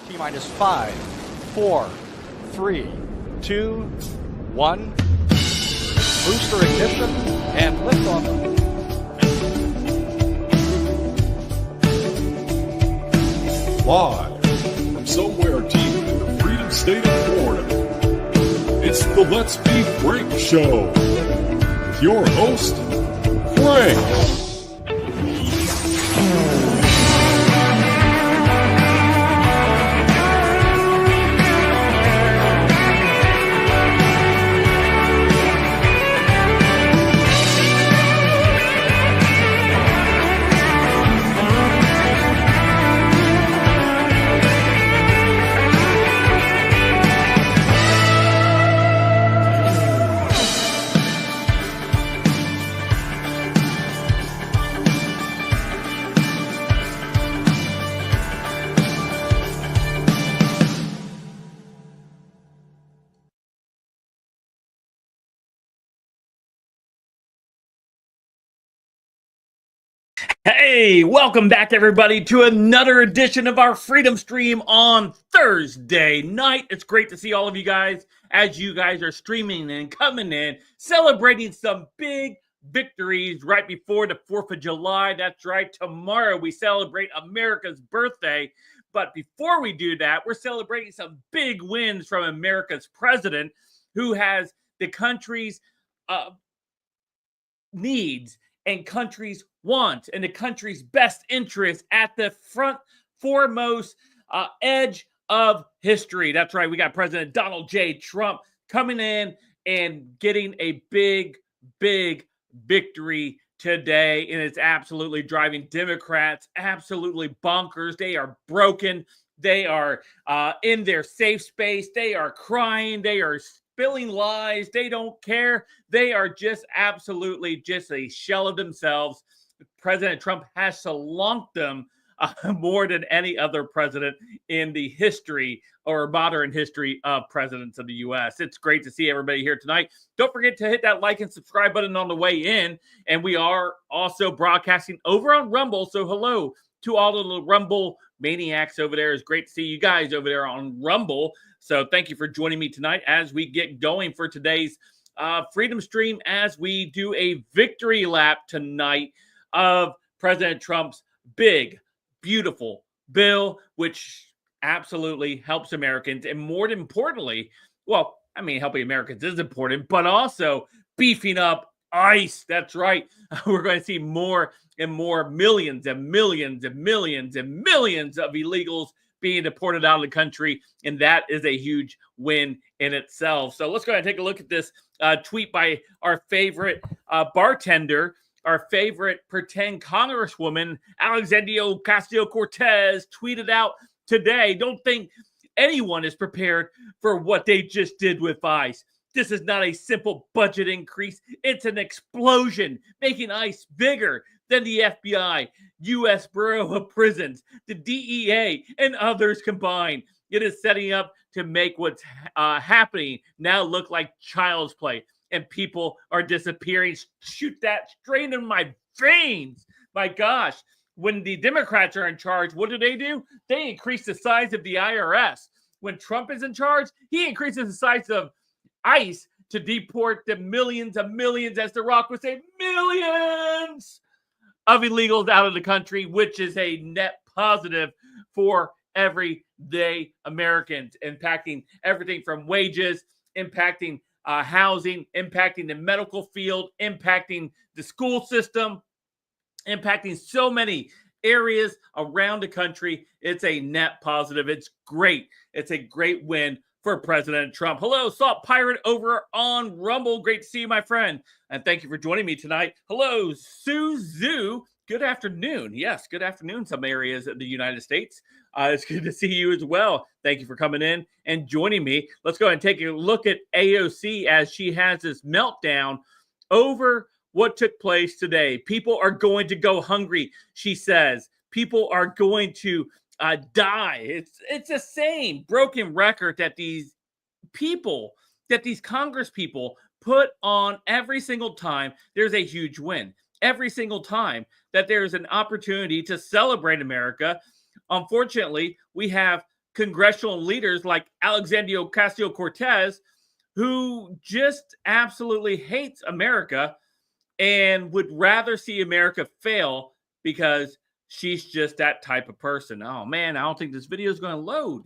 T-minus 5, 4, 3, 2, 1. Booster ignition and liftoff. Live from somewhere deep in the Freedom State of Florida, it's the Let's Be Frank Show with your host, Frank. Hey, welcome back everybody to another edition of our Freedom Stream on Thursday night. It's great to see all of you guys as you guys are streaming and coming in, celebrating some big victories right before the 4th of July. That's right, tomorrow we celebrate America's birthday. But before we do that, we're celebrating some big wins from America's president who has the country's needs and country's wants and the country's best interest at the foremost edge of history. That's right. We got President Donald J. Trump coming in and getting a big victory today. And it's absolutely driving Democrats absolutely bonkers. They are broken. They are in their safe space. They are crying. They are spilling lies. They don't care. They are just absolutely just a shell of themselves. President Trump has slumped them more than any other president in the history or modern history of presidents of the U.S. It's great to see everybody here tonight. Don't forget to hit that like and subscribe button on the way in. And we are also broadcasting over on Rumble. So hello to all of the Rumble maniacs over there. It's great to see you guys over there on Rumble. So thank you for joining me tonight as we get going for today's Freedom Stream, as we do a victory lap tonight of President Trump's big, beautiful bill, which absolutely helps Americans. And more importantly, well, I mean, helping Americans is important, but also beefing up ICE. That's right. We're going to see more and more millions and millions and millions and millions of illegals being deported out of the country. And that is a huge win in itself. So let's go ahead and take a look at this tweet by our favorite bartender, our favorite pretend congresswoman, Alexandria Ocasio-Cortez, tweeted out today. Don't think anyone is prepared for what they just did with ICE. This is not a simple budget increase. It's an explosion, making ICE bigger than the FBI, U.S. Bureau of Prisons, the DEA, and others combined. It is setting up to make what's happening now look like child's play. And people are disappearing. Shoot that straight in my veins. My gosh. When the Democrats are in charge, what do? They increase the size of the IRS. When Trump is in charge, he increases the size of ICE to deport the millions of millions, as The Rock would say, millions of illegals out of the country, which is a net positive for everyday Americans, impacting everything from wages, impacting housing, impacting the medical field, impacting the school system, impacting so many areas around the country. It's a net positive. It's great. It's a great win for President Trump. Hello, Salt Pirate over on Rumble. Great to see you, my friend. And thank you for joining me tonight. Hello, Suzu. Good afternoon. Yes, good afternoon, some areas of the United States. It's good to see you as well. Thank you for coming in and joining me. Let's go ahead and take a look at AOC as she has this meltdown over what took place today. People are going to go hungry, she says. People are going to die. It's the same broken record that these Congress people put on every single time there's a huge win. Every single time that there's an opportunity to celebrate America, unfortunately, we have congressional leaders like Alexandria Ocasio-Cortez, who just absolutely hates America and would rather see America fail because she's just that type of person. Oh man, I don't think this video is going to load.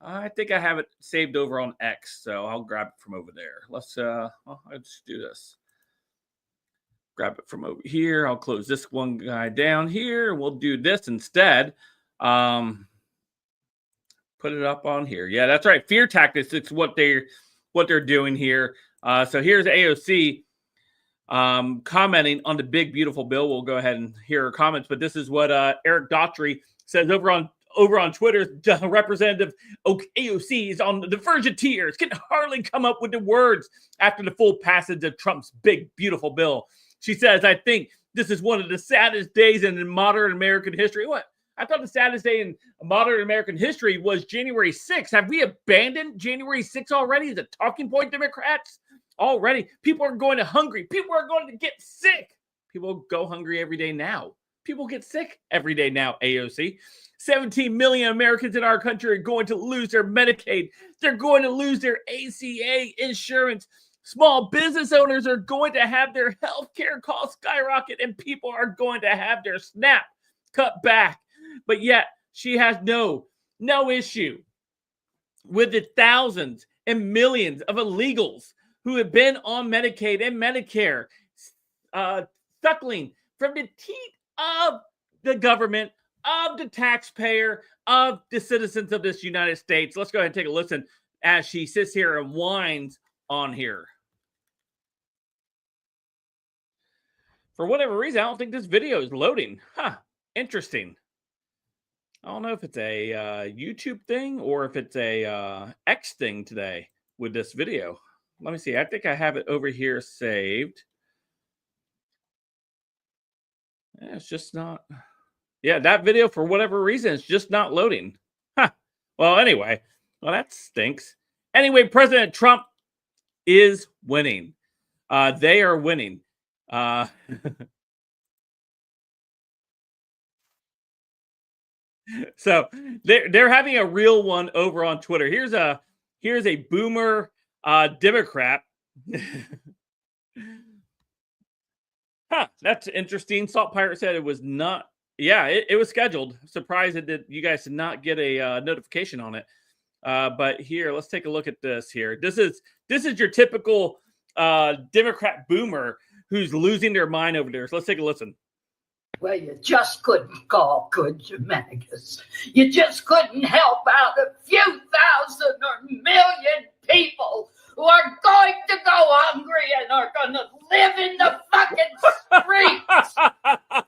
I think I have it saved over on X, so I'll grab it from over there. Let's do this. Grab it from over here. I'll close this one guy down here. We'll do this instead. Put it up on here. Yeah, that's right. Fear tactics. It's what they're doing here. So here's AOC commenting on the big beautiful bill. We'll go ahead and hear her comments, but this is what Eric Daughtry says over on Twitter. Representative AOC is on the verge of tears, can hardly come up with the words after the full passage of Trump's big beautiful bill. She says, I think this is one of the saddest days in modern American history. What? I thought the saddest day in modern American history was January 6th. Have we abandoned January 6th already as a talking point, Democrats? Already. People are going to hungry. People are going to get sick. People go hungry every day now. People get sick every day now, AOC. 17 million Americans in our country are going to lose their Medicaid. They're going to lose their ACA insurance. Small business owners are going to have their health care costs skyrocket, and people are going to have their SNAP cut back. But yet, she has no issue with the thousands and millions of illegals who have been on Medicaid and Medicare, suckling from the teat of the government, of the taxpayer, of the citizens of this United States. Let's go ahead and take a listen as she sits here and whines on here. For whatever reason, I don't think this video is loading. Interesting. I don't know if it's a YouTube thing or if it's a X thing today with this video. Let me see. I think I have it over here saved. Yeah, it's just not. Yeah, that video, for whatever reason, is just not loading. Well, anyway. Well, that stinks. Anyway, President Trump is winning. They are winning. So they're having a real one over on Twitter. Here's a boomer Democrat. That's interesting. Salt Pirate said it was not. Yeah, it was scheduled. Surprised that you guys did not get a notification on it. But here, let's take a look at this here. This is your typical Democrat boomer who's losing their mind over there. So let's take a listen. Well, you just couldn't call, could you, Magus? You just couldn't help out a few thousand or million people who are going to go hungry and are going to live in the fucking streets.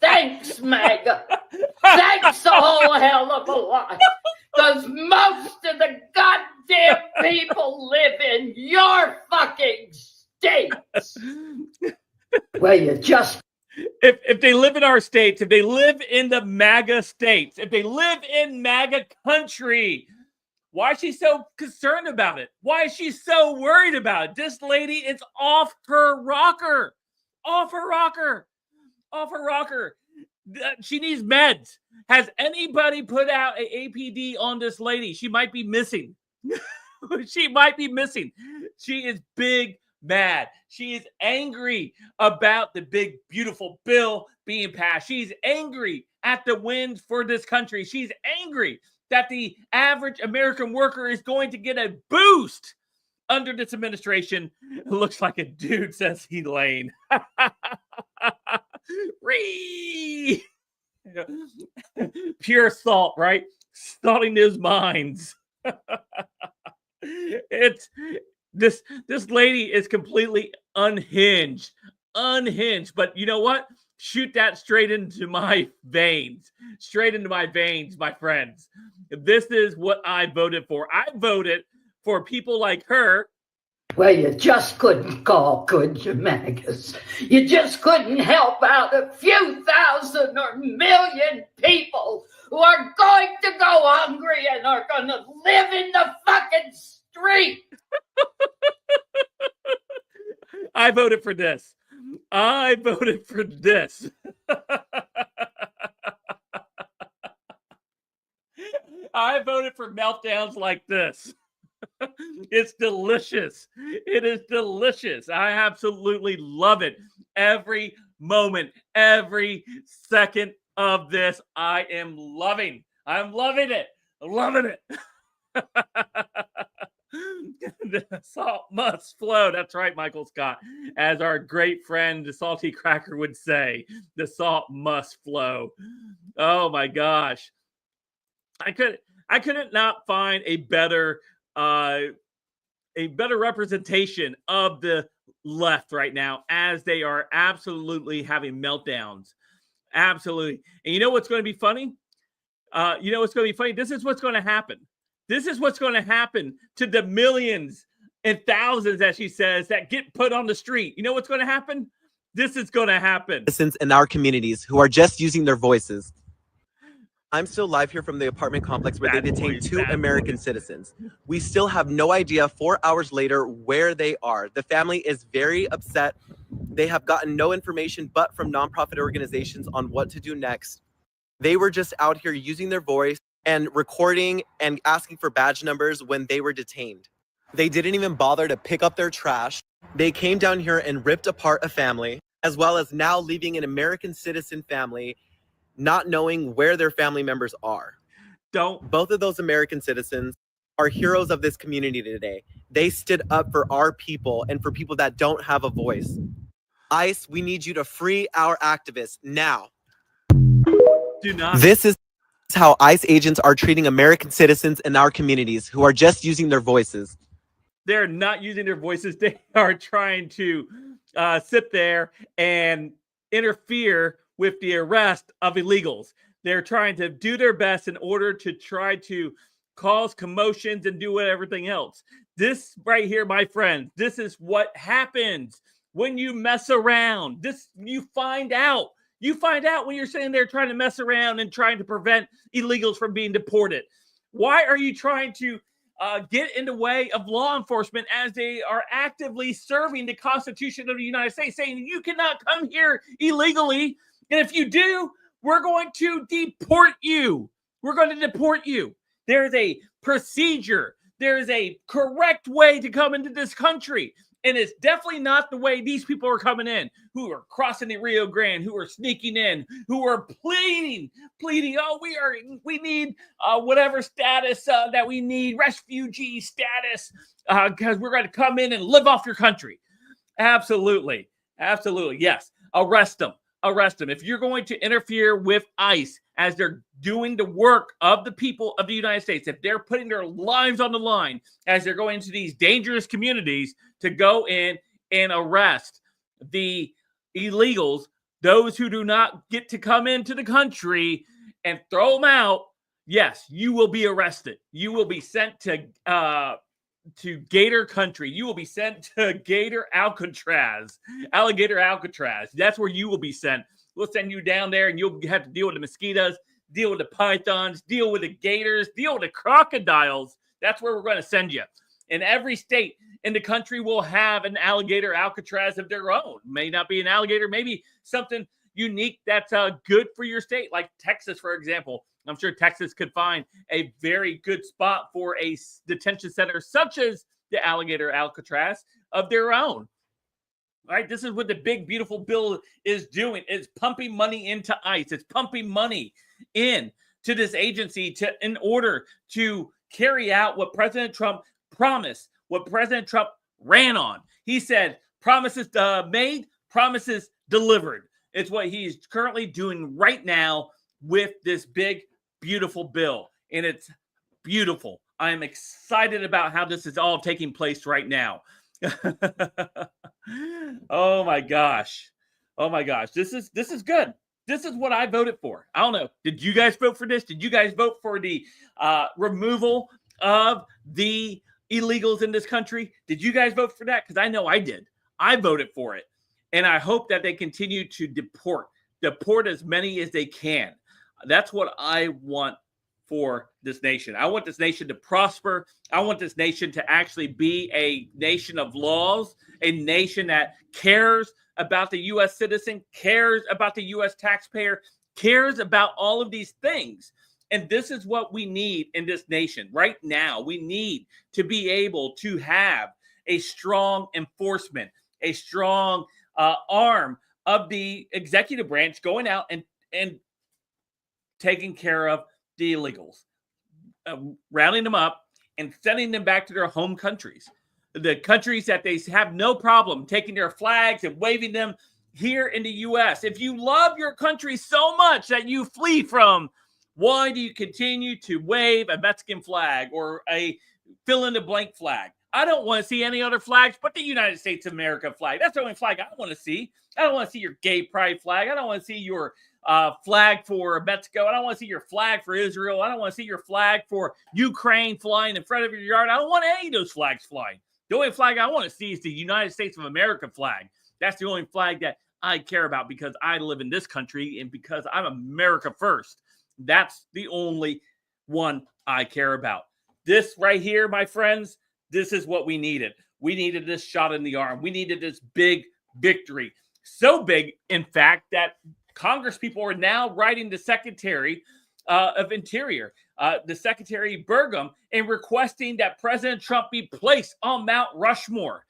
Thanks, MAGA. Thanks a whole hell of a lot. Because most of the goddamn people live in your fucking states. Well, you just... If they live in our states, if they live in the MAGA states, if they live in MAGA country, why is she so concerned about it? Why is she so worried about it? This lady is off her rocker. Off her rocker. Off her rocker. She needs meds. Has anybody put out an APD on this lady? She might be missing. She might be missing. She is big mad. She is angry about the big, beautiful bill being passed. She's angry at the wins for this country. She's angry that the average American worker is going to get a boost under this administration. It looks like a dude, says Elaine. Pure salt, right? Salting those minds. It's this lady is completely unhinged. But you know what? Shoot that straight into my veins. Straight into my veins, my friends. This is what I voted for. I voted for people like her. Well, you just couldn't call, could you, Magus? You just couldn't help out a few thousand or million people who are going to go hungry and are going to live in the fucking street. I voted for this. I voted for this. I voted for meltdowns like this. It's delicious. It is delicious. I absolutely love it. Every moment, every second of this, I am loving. I'm loving it. Loving it. The salt must flow. That's right, Michael Scott. As our great friend, the Salty Cracker, would say, the salt must flow. Oh my gosh. I couldn't not find a better representation of the left right now, as they are absolutely having meltdowns. Absolutely. And you know what's going to be funny? This is what's going to happen. This is what's going to happen to the millions and thousands, as she says, that get put on the street. You know what's going to happen? This is going to happen. Citizens in our communities who are just using their voices. I'm still live here from the apartment complex where they detained two American citizens. We still have no idea 4 hours later where they are. The family is very upset. They have gotten no information but from nonprofit organizations on what to do next. They were just out here using their voice and recording and asking for badge numbers when they were detained. They didn't even bother to pick up their trash. They came down here and ripped apart a family, as well as now leaving an American citizen family not knowing where their family members are. Both of those American citizens are heroes of this community today. They stood up for our people and for people that don't have a voice. ICE, we need you to free our activists now. Do not. This is how ICE agents are treating American citizens in our communities who are just using their voices. They're not using their voices. They are trying to sit there and interfere with the arrest of illegals. They're trying to do their best in order to try to cause commotions and do everything else. This right here, my friend, this is what happens when you mess around. You find out. You find out when you're sitting there trying to mess around and trying to prevent illegals from being deported. Why are you trying to get in the way of law enforcement as they are actively serving the Constitution of the United States, saying you cannot come here illegally? And if you do, we're going to deport you. We're going to deport you. There's a procedure. There's a correct way to come into this country. And it's definitely not the way these people are coming in, who are crossing the Rio Grande, who are sneaking in, who are pleading, oh, we need whatever status that we need, refugee status, because we're going to come in and live off your country. Absolutely. Absolutely. Yes. Arrest them. Arrest them. If you're going to interfere with ICE as they're doing the work of the people of the United States, if they're putting their lives on the line as they're going into these dangerous communities to go in and arrest the illegals, those who do not get to come into the country, and throw them out, yes, you will be arrested. You will be sent to Gator Country. You will be sent to Alligator Alcatraz. That's where you will be sent. We'll send you down there, and you'll have to deal with the mosquitoes, deal with the pythons, deal with the gators, deal with the crocodiles. That's where we're going to send you. And every state in the country will have an alligator Alcatraz of their own. May not be an alligator, maybe something unique that's good for your state, like Texas, for example. I'm sure Texas could find a very good spot for a detention center such as the Alligator Alcatraz of their own. All right, this is what the big, beautiful bill is doing. It's pumping money into ICE. It's pumping money in to this agency in order to carry out what President Trump promised, what President Trump ran on. He said, promises made, promises delivered. It's what he's currently doing right now with this big, beautiful bill, and it's beautiful. I am excited about how this is all taking place right now. Oh my gosh. This is good. This is what I voted for. I don't know. Did you guys vote for this? Did you guys vote for the removal of the illegals in this country? Did you guys vote for that? Because I know I did. I voted for it. And I hope that they continue to deport as many as they can. That's what I want for this nation. I want this nation to prosper. I want this nation to actually be a nation of laws, a nation that cares about the U.S. citizen, cares about the U.S. taxpayer, cares about all of these things. And this is what we need in this nation right now. We need to be able to have a strong enforcement, a strong arm of the executive branch going out and taking care of the illegals, rounding them up and sending them back to their home countries, the countries that they have no problem taking their flags and waving them here in the U.S. If you love your country so much that you flee from, why do you continue to wave a Mexican flag or a fill-in-the-blank flag? I don't want to see any other flags but the United States of America flag. That's the only flag I want to see. I don't want to see your gay pride flag. I don't want to see your flag for Mexico. I don't want to see your flag for Israel. I don't want to see your flag for Ukraine flying in front of your yard. I don't want any of those flags flying. The only flag I want to see is the United States of America flag. That's the only flag that I care about because I live in this country and because I'm America first. That's the only one I care about. This right here, my friends, this is what we needed. We needed this shot in the arm. We needed this big victory. So big, in fact, that Congress people are now writing the Secretary of Interior, the Secretary Burgum, and requesting that President Trump be placed on Mount Rushmore.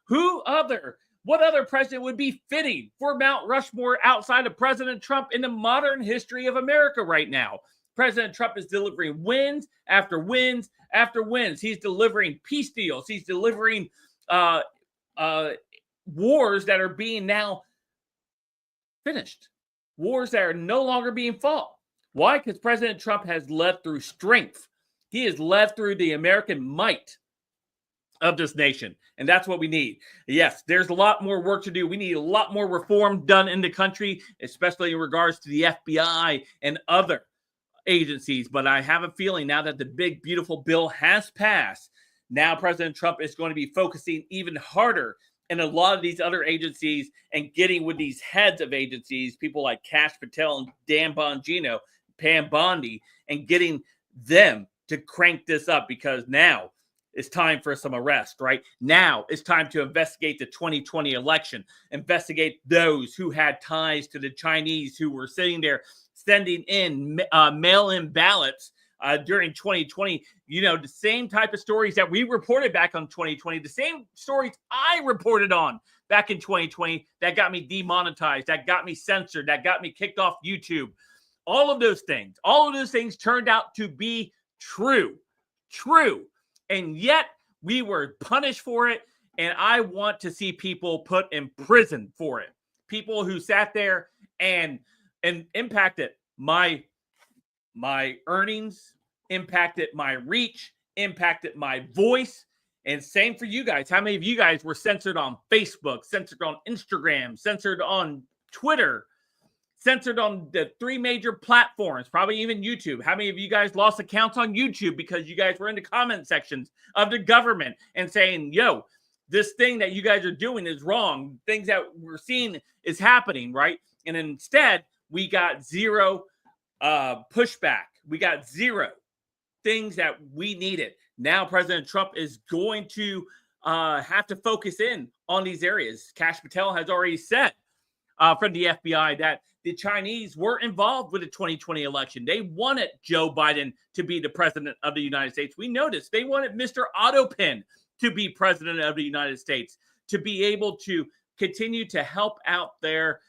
What other president would be fitting for Mount Rushmore outside of President Trump in the modern history of America right now? President Trump is delivering wins after wins after wins. He's delivering peace deals. He's delivering wars that are being now finished. Wars that are no longer being fought. Why? Because President Trump has led through strength. He has led through the American might of this nation. And that's what we need. Yes, there's a lot more work to do. We need a lot more reform done in the country, especially in regards to the FBI and other agencies. But I have a feeling now that the big, beautiful bill has passed, now President Trump is going to be focusing even harder in a lot of these other agencies and getting with these heads of agencies, people like Kash Patel and Dan Bongino, Pam Bondi, and getting them to crank this up because now it's time for some arrest, right? Now it's time to investigate the 2020 election, investigate those who had ties to the Chinese who were sitting there sending in mail-in ballots during 2020. You know, the same type of stories that we reported back on 2020, the same stories I reported on back in 2020 that got me demonetized, that got me censored, that got me kicked off YouTube. All of those things turned out to be true. And yet we were punished for it. And I want to see people put in prison for it. People who sat there and impacted my earnings, impacted my reach, impacted my voice. And same for you guys. How many of you guys were censored on Facebook, censored on Instagram, censored on Twitter, censored on the 3 major platforms, probably even YouTube? How many of you guys lost accounts on YouTube because you guys were in the comment sections of the government and saying, yo, this thing that you guys are doing is wrong. Things that we're seeing is happening, right? And instead, we got zero pushback. We got zero things that we needed. Now President Trump is going to have to focus in on these areas. Kash Patel has already said from the FBI that the Chinese were involved with the 2020 election. They wanted Joe Biden to be the president of the United States. We noticed they wanted Mr. Autopin to be president of the United States, to be able to continue to help out their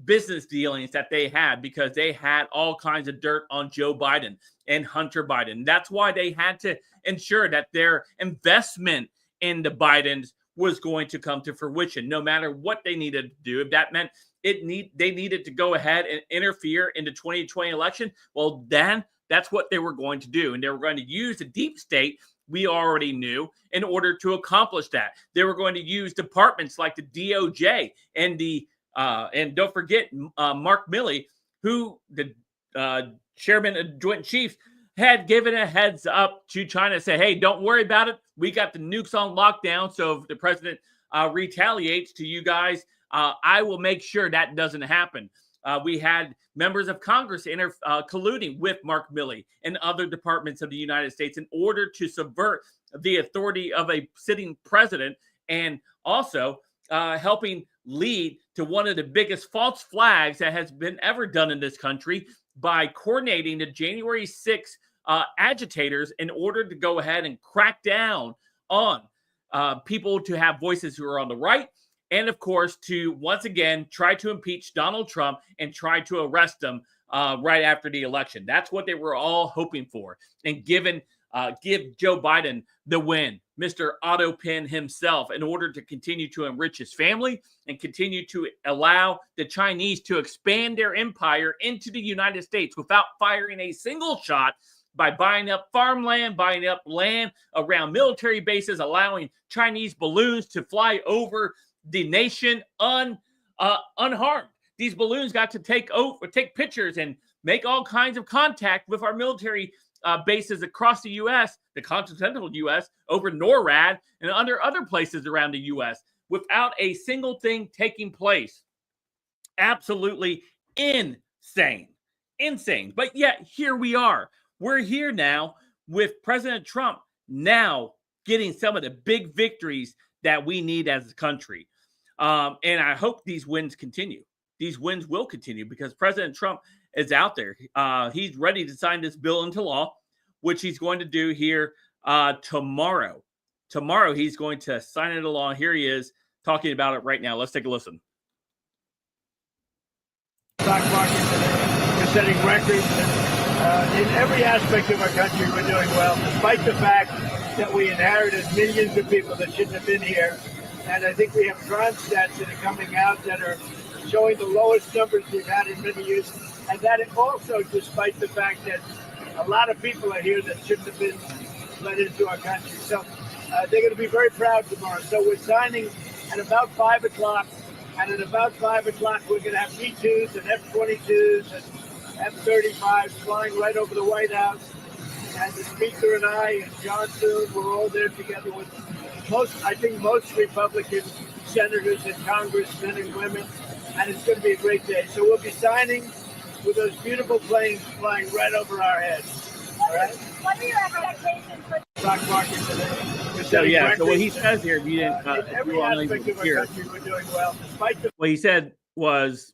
business dealings that they had, because they had all kinds of dirt on Joe Biden and Hunter Biden. That's why they had to ensure that their investment in the Bidens was going to come to fruition, no matter what they needed to do. If that meant they needed to go ahead and interfere in the 2020 election, well, then that's what they were going to do. And they were going to use the deep state, we already knew, in order to accomplish that. They were going to use departments like the DOJ and and don't forget Mark Milley, who the chairman of Joint Chiefs had given a heads up to China, say, hey, don't worry about it. We got the nukes on lockdown. So if the president retaliates to you guys, I will make sure that doesn't happen. We had members of Congress colluding with Mark Milley and other departments of the United States in order to subvert the authority of a sitting president, and also helping lead to one of the biggest false flags that has been ever done in this country, by coordinating the January 6th agitators in order to go ahead and crack down on people to have voices who are on the right, and of course to once again try to impeach Donald Trump and try to arrest him right after the election. That's what they were all hoping for, and give Joe Biden the win, Mr. Autopin himself, in order to continue to enrich his family and continue to allow the Chinese to expand their empire into the United States without firing a single shot, by buying up farmland, buying up land around military bases, allowing Chinese balloons to fly over the nation unharmed. These balloons got to take pictures and make all kinds of contact with our military bases across the U.S., the continental U.S., over NORAD and other places around the U.S. without a single thing taking place. Absolutely insane. But yet here we are. We're here now with President Trump now getting some of the big victories that we need as a country. And I hope these wins continue. These wins will continue because President Trump is out there. He's ready to sign this bill into law, which he's going to do here tomorrow. Tomorrow, he's going to sign it into law. Here he is talking about it right now. Let's take a listen. Stock market today, we're setting records. In every aspect of our country, we're doing well, despite the fact that we inherited millions of people that shouldn't have been here. And I think we have crime stats that are coming out that are showing the lowest numbers we've had in many years. And that also despite the fact that a lot of people are here that shouldn't have been let into our country. So they're going to be very proud tomorrow. So we're signing at about 5 o'clock. And at about 5 o'clock, we're going to have B-2s and F-22s and F-35s flying right over the White House. And the Speaker and I and John Thune, we're all there together with most Republican senators and congressmen and women. And it's going to be a great day. So we'll be signing with those beautiful planes flying right over our heads. All right? What are your expectations for the stock market today? So what he says here, if you didn't, every aspect of our country, we're doing well. Despite the what he said was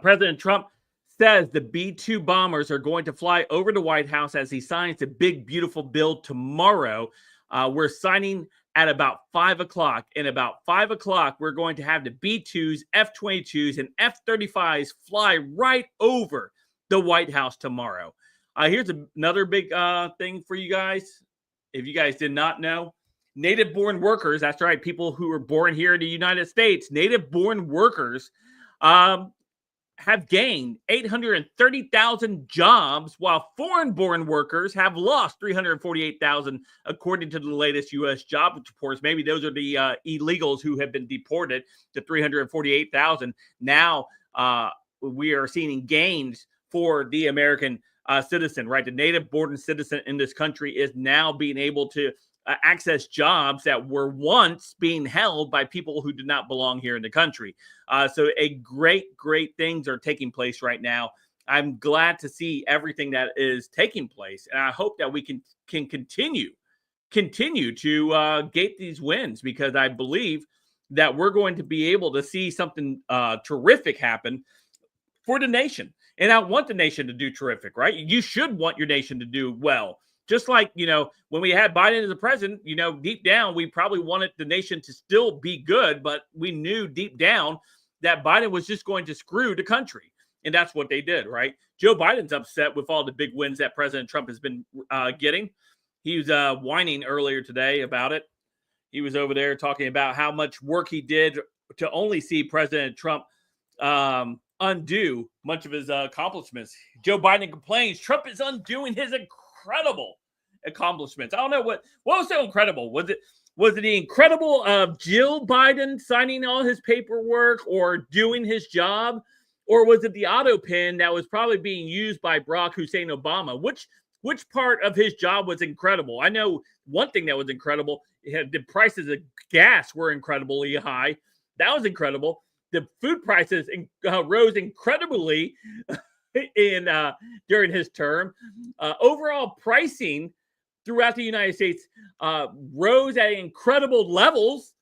President Trump says the B-2 bombers are going to fly over the White House as he signs the big, beautiful bill tomorrow. We're signing at about 5 o'clock. And about 5 o'clock, we're going to have the B-2s, F-22s, and F-35s fly right over the White House tomorrow. Here's another big thing for you guys. If you guys did not know, native-born workers, that's right, people who were born here in the United States, native-born workers have gained 830,000 jobs, while foreign-born workers have lost 348,000, according to the latest U.S. job reports. Maybe those are the illegals who have been deported to 348,000. Now we are seeing gains for the American citizen, right? The native-born citizen in this country is now being able to access jobs that were once being held by people who did not belong here in the country. So great things are taking place right now. I'm glad to see everything that is taking place. And I hope that we can continue to get these wins, because I believe that we're going to be able to see something terrific happen for the nation. And I want the nation to do terrific, right? You should want your nation to do well. Just like, when we had Biden as a president, deep down, we probably wanted the nation to still be good, but we knew deep down that Biden was just going to screw the country. And that's what they did, right? Joe Biden's upset with all the big wins that President Trump has been getting. He was whining earlier today about it. He was over there talking about how much work he did to only see President Trump undo much of his accomplishments. Joe Biden complains Trump is undoing his incredible accomplishments. I don't know what was so incredible. Was it the incredible of Jill Biden signing all his paperwork or doing his job, or was it the auto pen that was probably being used by Barack Hussein Obama? Which part of his job was incredible? I know one thing that was incredible. The prices of gas were incredibly high. That was incredible. The food prices rose incredibly during his term. Overall pricing throughout the United States rose at incredible levels,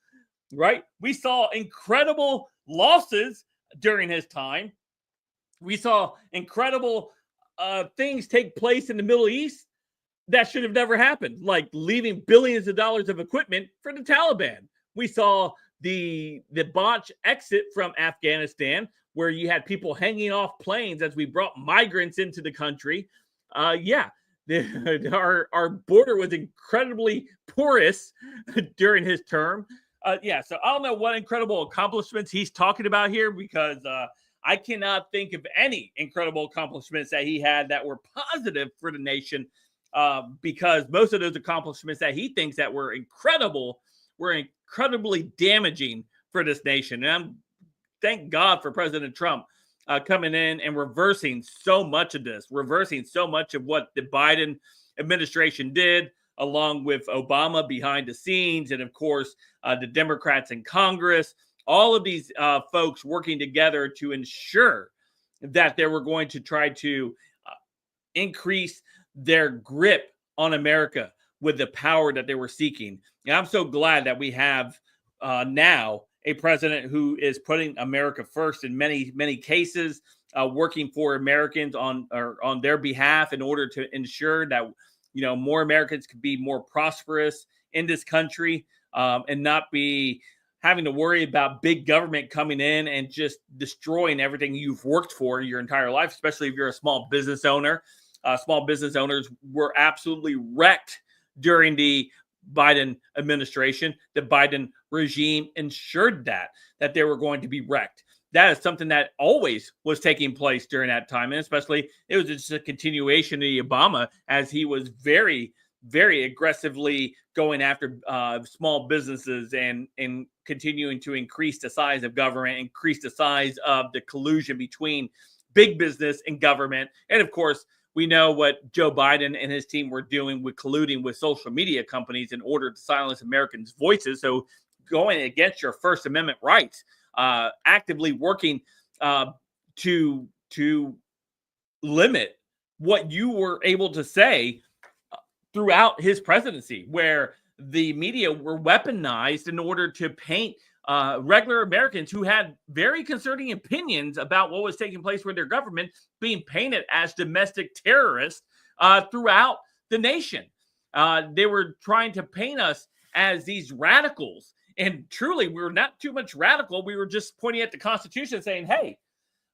right? We saw incredible losses during his time, We saw incredible things take place in the Middle East that should have never happened, like leaving billions of dollars of equipment for the Taliban. We saw the botch exit from Afghanistan, where you had people hanging off planes as we brought migrants into the country. Our border was incredibly porous during his term. So I don't know what incredible accomplishments he's talking about here, because I cannot think of any incredible accomplishments that he had that were positive for the nation, because most of those accomplishments that he thinks that were incredible were incredibly damaging for this nation. And thank God for President Trump coming in and reversing so much of this, reversing so much of what the Biden administration did, along with Obama behind the scenes, and of course, the Democrats in Congress, all of these folks working together to ensure that they were going to try to increase their grip on America with the power that they were seeking. And I'm so glad that we have now a president who is putting America first in many, many cases, working for Americans on their behalf in order to ensure that, more Americans could be more prosperous in this country, and not be having to worry about big government coming in and just destroying everything you've worked for your entire life, especially if you're a small business owner. Small business owners were absolutely wrecked during the Biden administration. The Biden regime ensured that they were going to be wrecked. That is something that always was taking place during that time. And especially, it was just a continuation of the Obama, as he was very, very aggressively going after small businesses and continuing to increase the size of government, increase the size of the collusion between big business and government. And of course, we know what Joe Biden and his team were doing with colluding with social media companies in order to silence Americans' voices. So going against your First Amendment rights, actively working to limit what you were able to say throughout his presidency, where the media were weaponized in order to paint regular Americans who had very concerning opinions about what was taking place with their government being painted as domestic terrorists throughout the nation. They were trying to paint us as these radicals. And truly, we were not too much radical. We were just pointing at the Constitution saying, hey,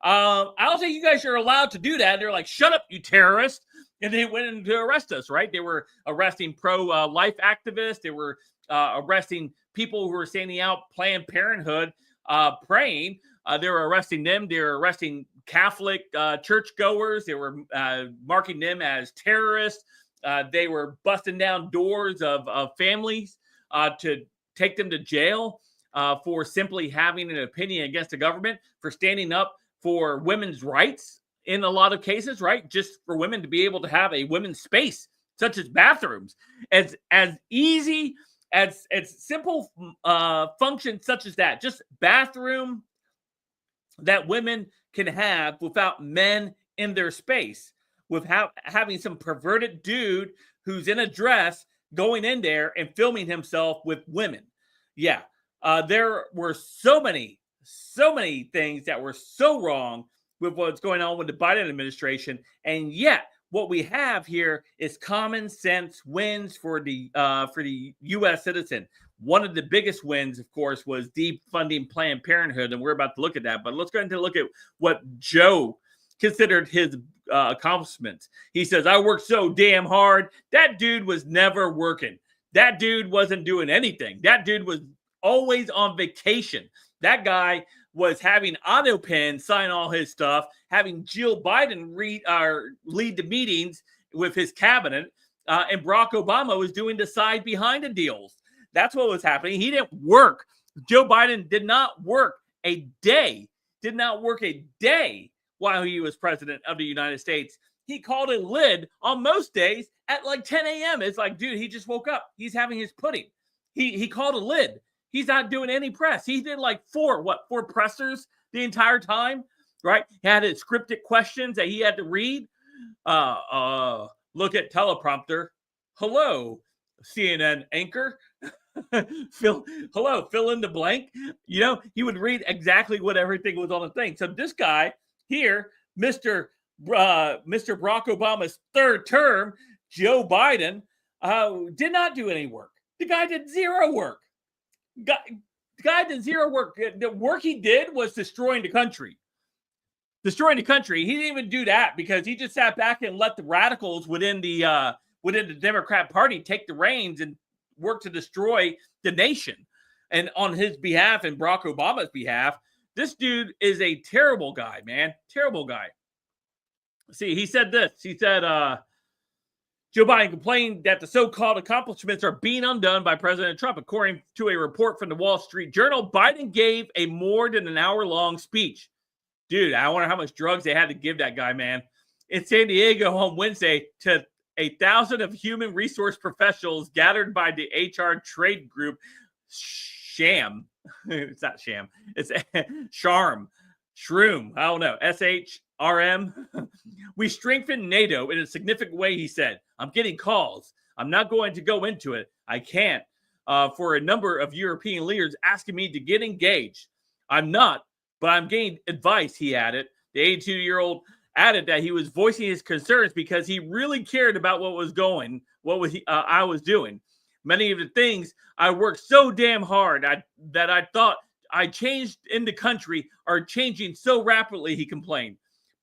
I don't think you guys are allowed to do that. They're like, shut up, you terrorist. And they went in to arrest us, right? They were arresting pro-life activists. They were arresting people who were standing out Planned Parenthood, praying. They were arresting them. They were arresting Catholic churchgoers. They were marking them as terrorists. They were busting down doors of families to take them to jail for simply having an opinion against the government, for standing up for women's rights in a lot of cases, right? Just for women to be able to have a women's space, such as bathrooms. As easy as simple functions such as that, just bathroom that women can have without men in their space, with having some perverted dude who's in a dress going in there and filming himself with women. Yeah, there were so many things that were so wrong with what's going on with the Biden administration, and yet what we have here is common sense wins for the U.S. citizen. One of the biggest wins, of course, was defunding Planned Parenthood, and we're about to look at that. But let's go ahead and look at what Joe considered his accomplishments. He says, I worked so damn hard. That dude was never working. That dude wasn't doing anything. That dude was always on vacation. That guy was having AutoPen sign all his stuff, having Jill Biden lead the meetings with his cabinet, and Barack Obama was doing the side behind the deals. That's what was happening. He didn't work. Joe Biden did not work a day, while he was president of the United States. He called a lid on most days at like 10 a.m. It's like, dude, he just woke up. He's having his pudding. He called a lid. He's not doing any press. He did like four pressers the entire time, right? He had his scripted questions that he had to read. Look at teleprompter. Hello, CNN anchor. Fill in the blank. He would read exactly what everything was on the thing. So this guy here Mr. Barack Obama's third term, Joe Biden, did not do any work. The guy did zero work. The guy did zero work. The work he did was destroying the country. Destroying the country. He didn't even do that because he just sat back and let the radicals within the Democrat Party take the reins and work to destroy the nation. And on his behalf and Barack Obama's behalf, this dude is a terrible guy, man. Terrible guy. See, he said this. He said, Joe Biden complained that the so-called accomplishments are being undone by President Trump. According to a report from the Wall Street Journal, Biden gave a more than an hour-long speech. Dude, I wonder how much drugs they had to give that guy, man. In San Diego on Wednesday to 1,000 of human resource professionals gathered by the HR trade group Sham. It's not Sham. It's Sharm. Shroom. I don't know. SHRM. We strengthened NATO in a significant way, he said. I'm getting calls. I'm not going to go into it. I can't. For a number of European leaders asking me to get engaged. I'm not, but I'm getting advice, he added. The 82-year-old added that he was voicing his concerns because he really cared about I was doing. Many of the things I worked so damn hard that I thought I changed in the country are changing so rapidly, he complained.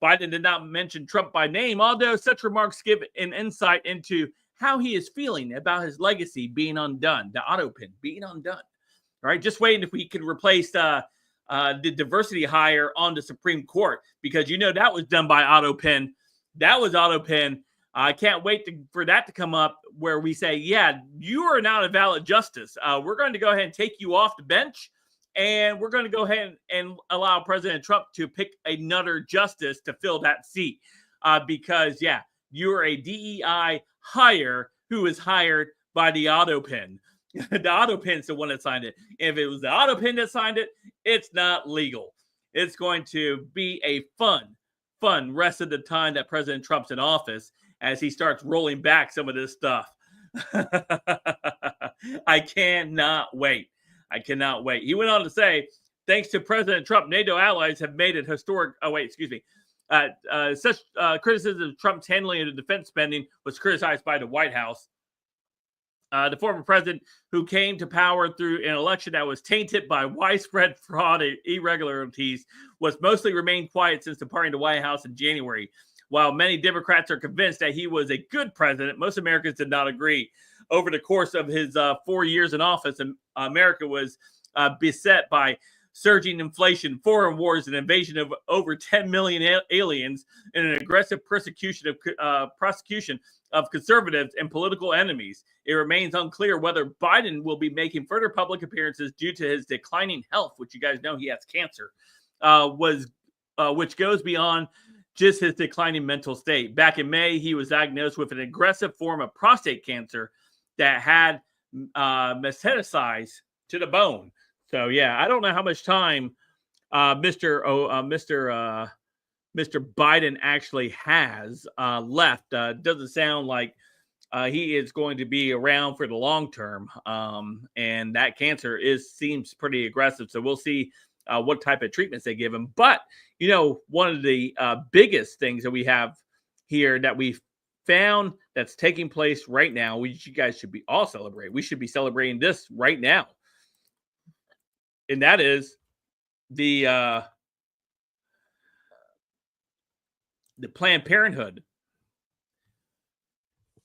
Biden did not mention Trump by name, although such remarks give an insight into how he is feeling about his legacy being undone, the auto pin being undone. All right, just waiting if we can replace the diversity hire on the Supreme Court, because that was done by auto pin. That was auto pin. I can't wait for that to come up where we say, yeah, you are not a valid justice. We're going to go ahead and take you off the bench, and we're going to go ahead and allow President Trump to pick another justice to fill that seat. Because, yeah, you're a DEI hire who is hired by the auto pin. The auto pin's the one that signed it. If it was the auto pin that signed it, it's not legal. It's going to be a fun rest of the time that President Trump's in office as he starts rolling back some of this stuff. I cannot wait. He went on to say, thanks to President Trump, NATO allies have made it historic. Such criticism of Trump's handling of the defense spending was criticized by the White House. The former president, who came to power through an election that was tainted by widespread fraud and irregularities, was mostly remained quiet since departing the White House in January. While many Democrats are convinced that he was a good president, most Americans did not agree. Over the course of his 4 years in office, America was beset by surging inflation, foreign wars, an invasion of over 10 million aliens, and an aggressive prosecution of conservatives and political enemies. It remains unclear whether Biden will be making further public appearances due to his declining health, which you guys know he has cancer, which goes beyond just his declining mental state. Back in May, he was diagnosed with an aggressive form of prostate cancer that had metastasized to the bone. So, yeah, I don't know how much time Mr. Biden actually has left. Doesn't sound like he is going to be around for the long term. And that cancer seems pretty aggressive. So we'll see what type of treatments they give him. But, one of the biggest things that we have here that we found that's taking place right now, which you guys should be all celebrating. We should be celebrating this right now. And that is the Planned Parenthood.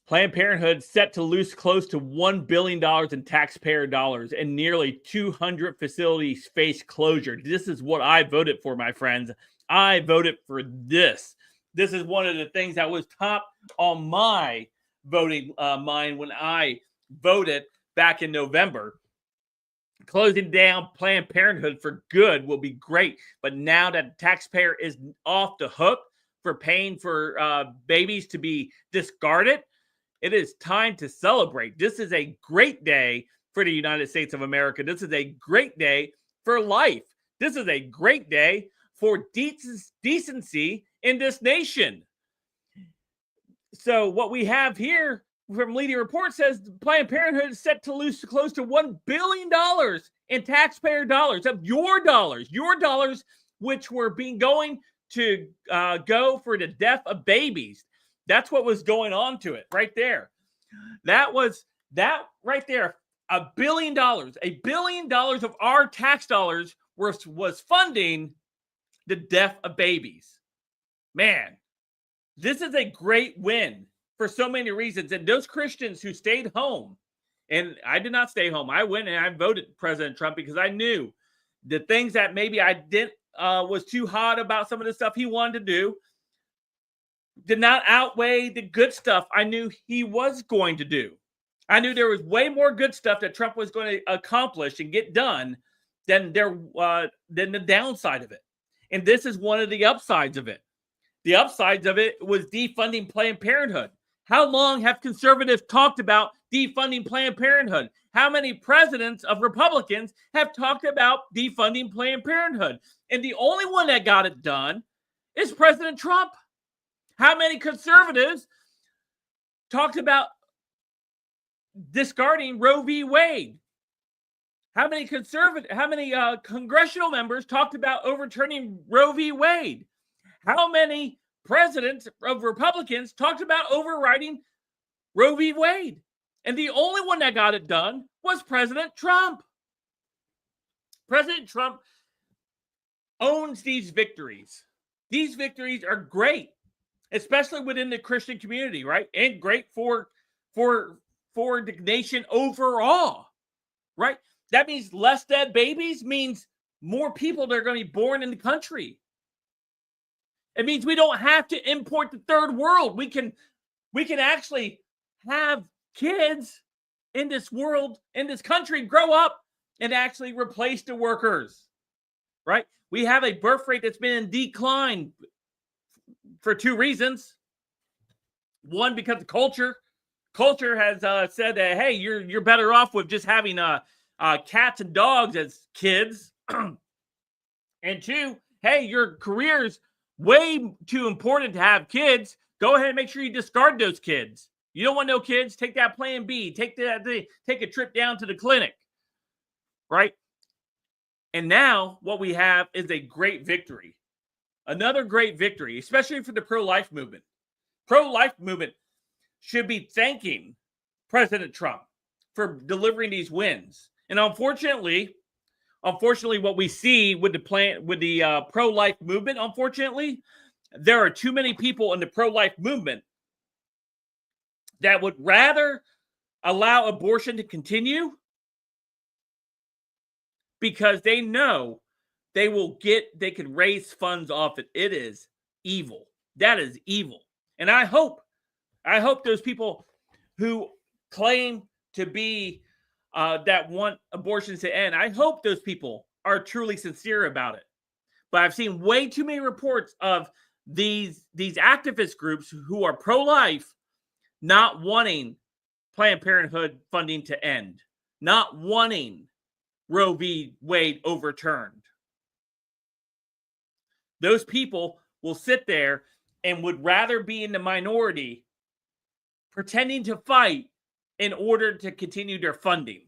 Planned Parenthood set to lose close to $1 billion in taxpayer dollars, and nearly 200 facilities face closure. This is what I voted for, my friends. I voted for this. This is one of the things that was top on my voting mind when I voted back in November. Closing down Planned Parenthood for good will be great. But now that the taxpayer is off the hook for paying for babies to be discarded, it is time to celebrate. This is a great day for the United States of America. This is a great day for life. This is a great day for decency in this nation. So what we have here from Leading Report says Planned Parenthood is set to lose close to $1 billion in taxpayer dollars, of your dollars, which were going to go for the death of babies. That's what was going on to it right there. That right there, $1 billion of our tax dollars was funding the death of babies. Man, this is a great win for so many reasons. And those Christians who stayed home, and I did not stay home. I went and I voted President Trump because I knew the things that maybe I didn't was too hot about some of the stuff he wanted to do did not outweigh the good stuff I knew he was going to do. I knew there was way more good stuff that Trump was going to accomplish and get done than the downside of it. And this is one of the upsides of it. The upsides of it was defunding Planned Parenthood. How long have conservatives talked about defunding Planned Parenthood? How many presidents of Republicans have talked about defunding Planned Parenthood? And the only one that got it done is President Trump. How many conservatives talked about discarding Roe v. Wade? How many congressional members talked about overturning Roe v. Wade? How many presidents of Republicans talked about overriding Roe v. Wade? And the only one that got it done was President Trump. President Trump owns these victories. These victories are great, especially within the Christian community, right? And great for the nation overall, right? That means less dead babies means more people that are going to be born in the country. It means we don't have to import the third world. We can actually have kids in this world, in this country, grow up and actually replace the workers, right? We have a birth rate that's been in decline for two reasons. One, because of culture. Culture has said that, hey, you're better off with just having cats and dogs as kids. And two, hey, your career's way too important to have kids. Go ahead and make sure you discard those kids. You don't want no kids? Take that plan B. Take a trip down to the clinic, right? And now what we have is a great victory. Another great victory, especially for the pro-life movement. Pro-life movement should be thanking President Trump for delivering these wins. And unfortunately, what we see with the pro-life movement, unfortunately, there are too many people in the pro-life movement that would rather allow abortion to continue because they know they could raise funds off it. It is evil. That is evil. And I hope those people who claim to be that want abortions to end, I hope those people are truly sincere about it. But I've seen way too many reports of these activist groups who are pro-life not wanting Planned Parenthood funding to end, not wanting Roe v. Wade overturned. Those people will sit there and would rather be in the minority pretending to fight in order to continue their funding.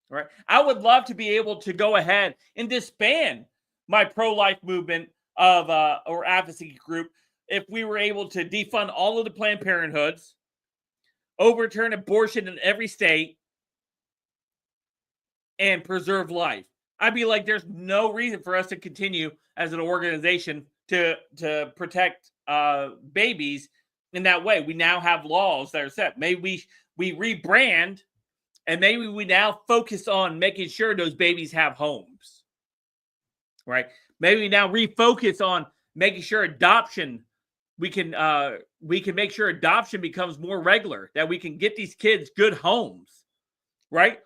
Right? I would love to be able to go ahead and disband my pro-life movement or advocacy group if we were able to defund all of the Planned Parenthoods, overturn abortion in every state, and preserve life. I'd be like, there's no reason for us to continue as an organization to protect babies in that way. We now have laws that are set. Maybe we rebrand, and maybe we now focus on making sure those babies have homes, right? Maybe we now refocus on making sure adoption, we can make sure adoption becomes more regular, that we can get these kids good homes, right?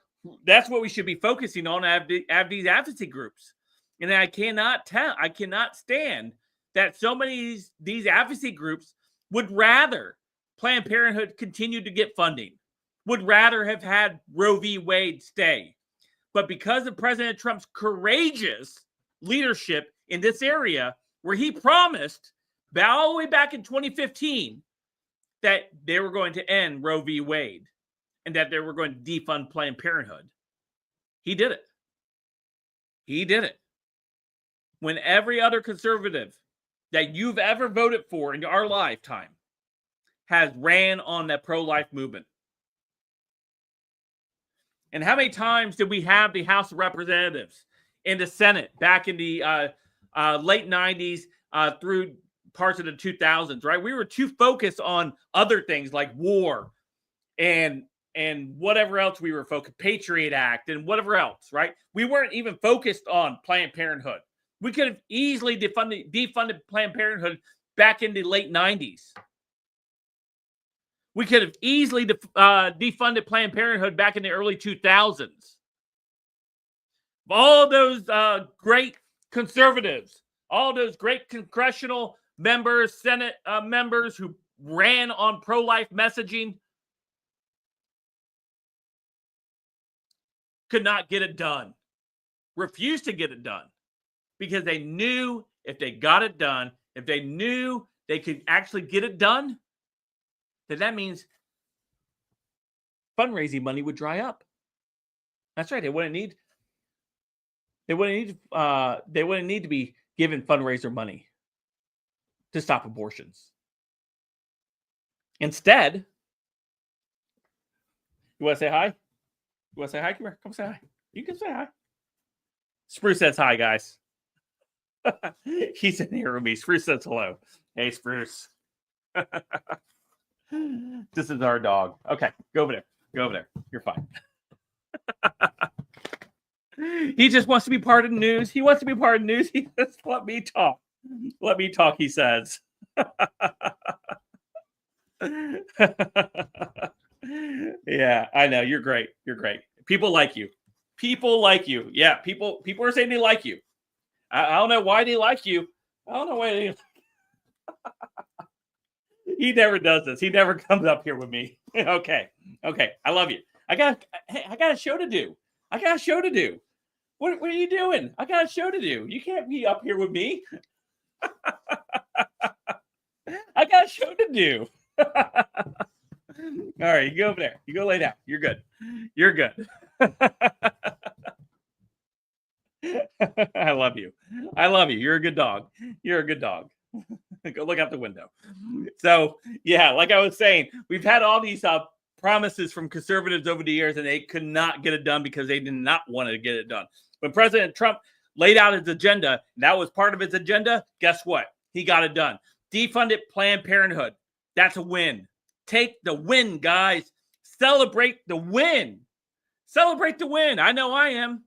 That's what we should be focusing on. Have these advocacy groups. And I cannot stand that so many of these advocacy groups would rather Planned Parenthood continue to get funding, would rather have had Roe v. Wade stay. But because of President Trump's courageous leadership in this area, where he promised all the way back in 2015 that they were going to end Roe v. Wade and that they were going to defund Planned Parenthood, he did it. He did it. when every other conservative that you've ever voted for in our lifetime has ran on that pro-life movement. And how many times did we have the House of Representatives and the Senate back in the late 90s through parts of the 2000s, right? We were too focused on other things like war and whatever else we were focused, Patriot Act and whatever else, right? We weren't even focused on Planned Parenthood. We could have easily defunded Planned Parenthood back in the late 90s. We could have easily defunded Planned Parenthood back in the early 2000s. All those great conservatives, all those great congressional members, Senate members who ran on pro-life messaging could not get it done, refused to get it done, because they knew if they got it done, if they knew they could actually get it done, then that means fundraising money would dry up. That's right. They wouldn't need to be given fundraiser money to stop abortions. Instead, you want to say hi? You want to say hi? Come here. Come say hi. You can say hi. Spruce says hi, guys. He's in here with me. Spruce says hello. Hey, Spruce. This is our dog. Okay, go over there. Go over there. You're fine. He just wants to be part of the news. He wants to be part of the news. He just let me talk. Let me talk, he says. Yeah, I know. You're great. You're great. People like you. People like you. Yeah, people are saying they like you. I don't know why they like you. I don't know why they He never does this. He never comes up here with me. Okay. I love you. I got a show to do. What are you doing? I got a show to do. You can't be up here with me. I got a show to do. All right, you go over there. You go lay down. You're good. I love you. You're a good dog. Go look out the window. So, yeah, like I was saying, we've had all these promises from conservatives over the years, and they could not get it done because they did not want to get it done. When President Trump laid out his agenda, and that was part of his agenda, guess what? He got it done. Defunded Planned Parenthood. That's a win. Take the win, guys. Celebrate the win. I know I am.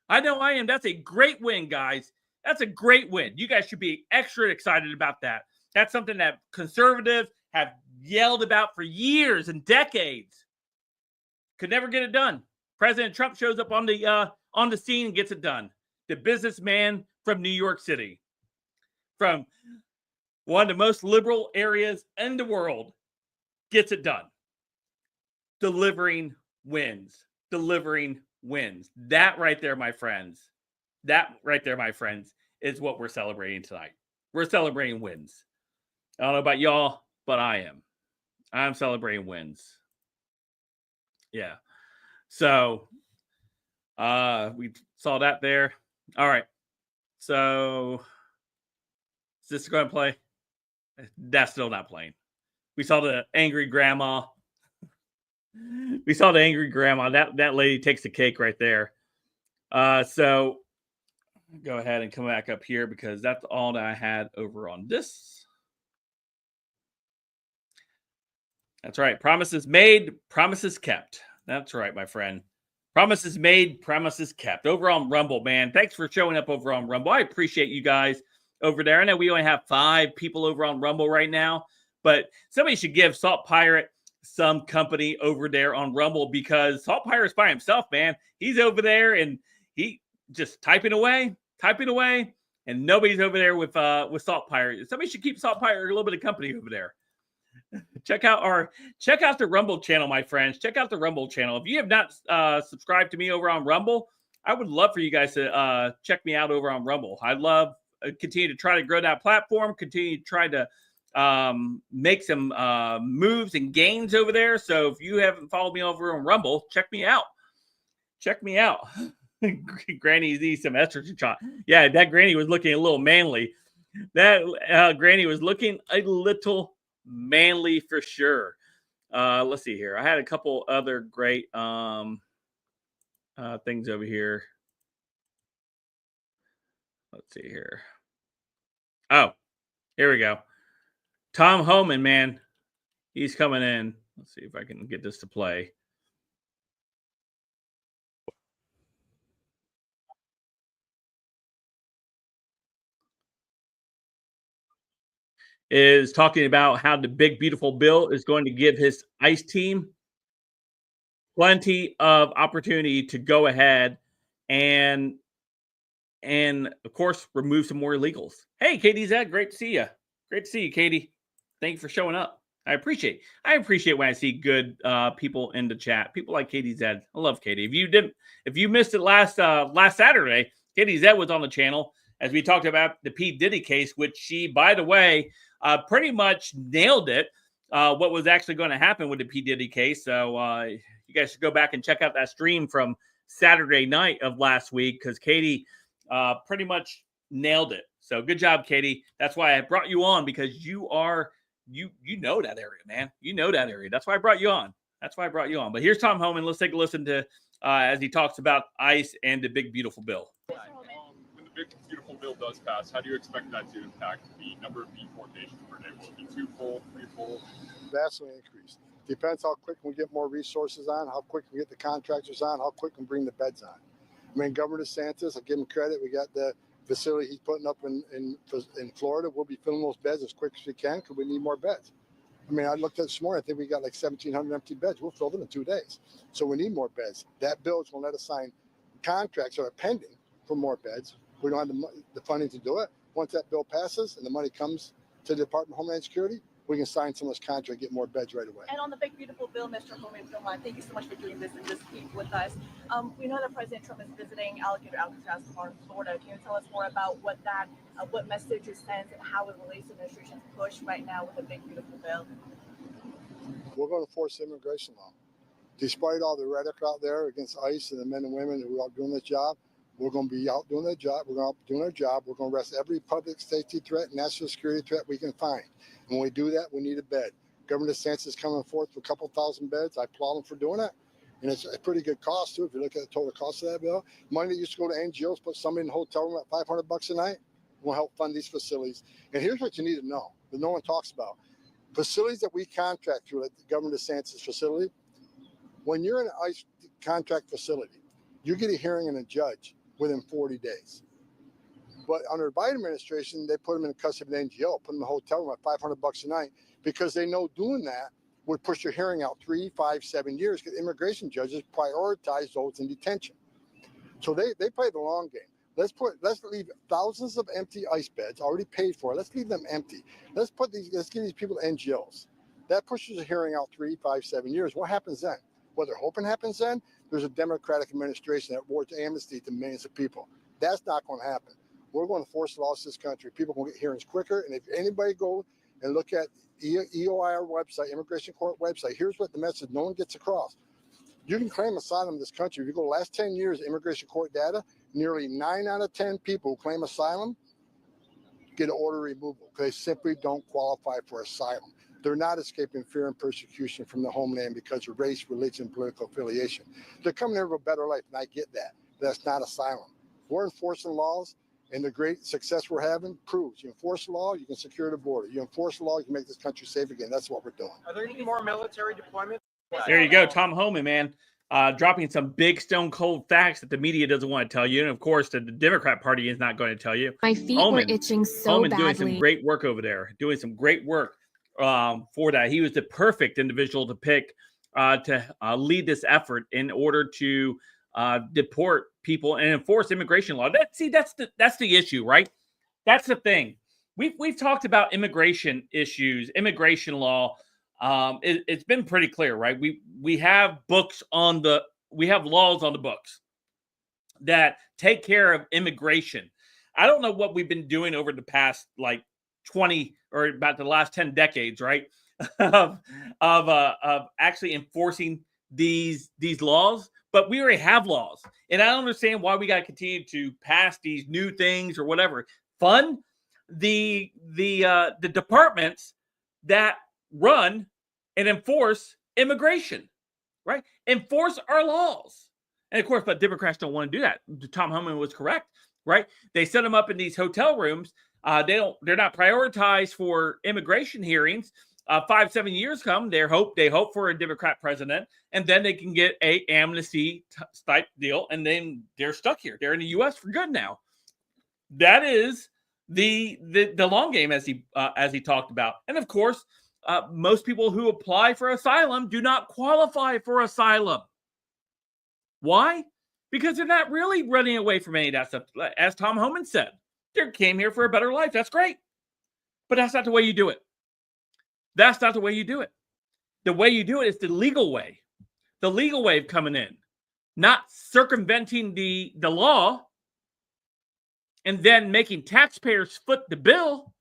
That's a great win, guys. That's a great win. You guys should be extra excited about that. That's something that conservatives have yelled about for years and decades. Could never get it done. President Trump shows up on the scene and gets it done. The businessman from New York City, from one of the most liberal areas in the world, gets it done. Delivering wins. That right there, my friends. Is what we're celebrating tonight. We're celebrating wins. I don't know about y'all, but I am. I'm celebrating wins. Yeah. So, we saw that there. All right. So, is this going to play? That's still not playing. We saw the angry grandma. That lady takes the cake right there. So, go ahead and come back up here because that's all that I had over on this. That's right. Promises made, promises kept. That's right, my friend. Promises made, promises kept. Over on Rumble, man. Thanks for showing up over on Rumble. I appreciate you guys over there. I know we only have 5 people over on Rumble right now, but somebody should give Salt Pirate some company over there on Rumble because Salt Pirate's by himself, man. He's over there and he just typing away, and nobody's over there with Salt Pirate. Somebody should keep Salt Pirate a little bit of company over there. Check out the Rumble channel, my friends. Check out the Rumble channel. If you have not subscribed to me over on Rumble, I would love for you guys to check me out over on Rumble. I love continue to try to grow that platform, continue to try to make some moves and gains over there. So if you haven't followed me over on Rumble, check me out. Granny needs some estrogen shot. Yeah, that granny was looking a little manly. That granny was looking a little manly for sure. Let's see here. I had a couple other great things over here. Let's see here. Oh, here we go. Tom Homan, man. He's coming in. Let's see if I can get this to play. Is talking about how the big beautiful bill is going to give his ICE team plenty of opportunity to go ahead and of course remove some more illegals. Hey, Katie Zed, great to see you. Great to see you, Katie. Thank you for showing up. I appreciate when I see good people in the chat. People like Katie Zed. I love Katie. If you missed it last Saturday, Katie Zed was on the channel as we talked about the P. Diddy case, which she, by the way, pretty much nailed it. What was actually going to happen with the P. Diddy case. So you guys should go back and check out that stream from Saturday night of last week because Katie pretty much nailed it. So good job, Katie. That's why I brought you on, because you know that area, man. You know that area. That's why I brought you on. But here's Tom Homan. Let's take a listen to as he talks about ICE and the big beautiful bill. When the big beautiful bill does pass, how do you expect that to impact the number of deportations per day? Will it be twofold, threefold? Vastly increased. Depends how quick we get more resources on, how quick we get the contractors on, how quick we bring the beds on. I mean, Governor DeSantis, I give him credit. We got the facility he's putting up in Florida. We'll be filling those beds as quick as we can because we need more beds. I mean, I looked at this morning. I think we got like 1,700 empty beds. We'll fill them in 2 days. So we need more beds. That bill is going to let us sign contracts that are pending for more beds. We don't have the funding to do it. Once that bill passes and the money comes to the Department of Homeland Security, we can sign some of those contracts and get more beds right away. And on the big beautiful bill, Mr. Homan, thank you so much for doing this and just speak with us. We know that President Trump is visiting Alligator Alcatraz, Florida. Can you tell us more about what message it sends and how it relates to the administration's push right now with the big beautiful bill? We're going to force immigration law. Despite all the rhetoric out there against ICE and the men and women who are doing this job, we're going to be out doing their job. We're going to be doing our job. We're going to arrest every public safety threat, national security threat we can find. When we do that, we need a bed. Governor DeSantis is coming forth with a couple thousand beds. I applaud him for doing that. And it's a pretty good cost, too, if you look at the total cost of that bill. Money that used to go to NGOs, put somebody in a hotel room at $500 a night, will help fund these facilities. And here's what you need to know that no one talks about. Facilities that we contract through, like the Governor DeSantis facility, when you're in an ICE contract facility, you get a hearing and a judge within 40 days. But under the Biden administration, they put them in custody of an NGO, put them in a hotel room at $500 a night, because they know doing that would push your hearing out 3, 5, 7 years, because immigration judges prioritize those in detention. So they play the long game. Let's leave thousands of empty ICE beds already paid for. Let's leave them empty. Let's give these people NGOs. That pushes a hearing out 3, 5, 7 years. What happens then? What they're hoping happens then? There's a Democratic administration that awards amnesty to millions of people. That's not going to happen. We're going to force laws in this country. People can get hearings quicker. And if anybody go and look at EOIR website, Immigration Court website, here's what the message no one gets across. You can claim asylum in this country. If you go the last 10 years, Immigration Court data, nearly 9 out of 10 people who claim asylum get an order removal because they simply don't qualify for asylum. They're not escaping fear and persecution from the homeland because of race, religion, political affiliation. They're coming here for a better life, and I get that. That's not asylum. We're enforcing laws, and the great success we're having proves you enforce the law, you can secure the border. You enforce the law, you can make this country safe again. That's what we're doing. Are there any more military deployments? There you go, Tom Homan, man. Dropping some big stone cold facts that the media doesn't want to tell you. And of course, the Democrat Party is not going to tell you. My feet were itching so badly. Doing some great work over there, doing some great work for that. He was the perfect individual to pick to lead this effort in order to deport people and enforce immigration law. That's the issue, right? That's the thing. We've talked about immigration issues, immigration law. It's been pretty clear, right? We have laws on the books that take care of immigration. I don't know what we've been doing over the past 20 or about the last 10 decades, right? of actually enforcing these laws, but we already have laws. And I don't understand why we got to continue to pass these new things or whatever. Fund the departments that run and enforce immigration, right? Enforce our laws. And of course, but Democrats don't want to do that. Tom Homan was correct, right? They set them up in these hotel rooms. They're not prioritized for immigration hearings. 5-7 years come, they hope for a Democrat president, and then they can get a amnesty type deal, and then they're stuck here. They're in the U.S. for good now. That is the long game, as he talked about. And of course, most people who apply for asylum do not qualify for asylum. Why? Because they're not really running away from any of that stuff. As Tom Homan said, they came here for a better life. That's great. But that's not the way you do it. That's not the way you do it. The way you do it is the legal way. The legal way of coming in. Not circumventing the law and then making taxpayers foot the bill.